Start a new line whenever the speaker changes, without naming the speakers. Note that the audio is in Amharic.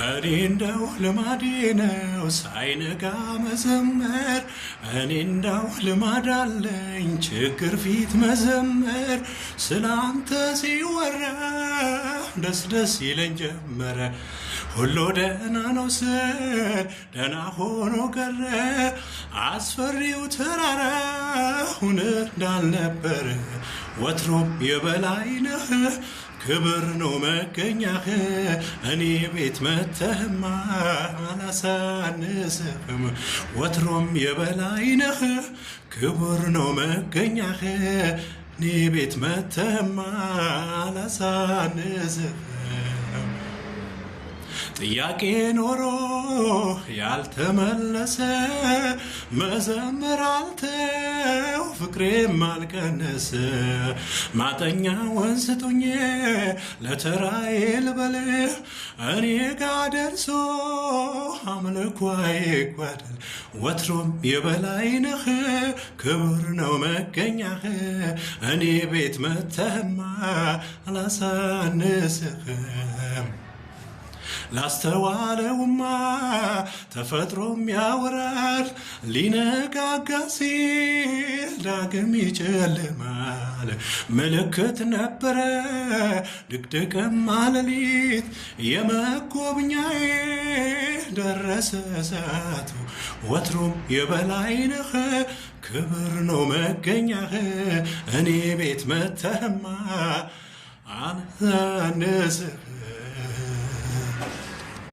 እኔ እንደው ልማዴ ነው ሳይነጋ መዘመር እኔ እንደው ልማድ አለኝ ችግር ፊት መዘመር ስላንተ ሲወራ ደስ ደስ ይለኝ ጀመረ ሁሉ ደህና ነው ስል ደህና ሆኖ ቀረ አስፈሪው ተራራ ሁን እንዳልነበረ ወትሮም የበላይ ነህ ክብር ነው መገኛህ እኔ ቤት መተህማ አላሳንስህም ወትሮም የበላይ ነህ ክብር ነው መገኛህ እኔ ቤት መተህማ አላሳንስህም ጥያቄ ኖሮ ያልተመለሰ መዘመር አልተው ፍቅሬም አልቀነሰ ማጠኛውን ስጡኝ ለተራዬ ልበል እኔ ጋ ደርሶ አምልኮ አይጓደል ወትሮም የበላይ ነህ ክብር ነው መገኛህ እኔ ቤት መተህማ አላሳንስህም ላስተዋለውማ ተፈጥሮም ያወራል ሊነጋጋ ሲል ዳግም ይጨልማል ምልክት ነበረ ድቅድቅም ሌሊት የመጎብኛዬ ደረሰ ሰዓቱ ወትሮም የበላይ ነህ ክብር ነው መገኛህ እኔ ቤት መተህማ አላሳንስህም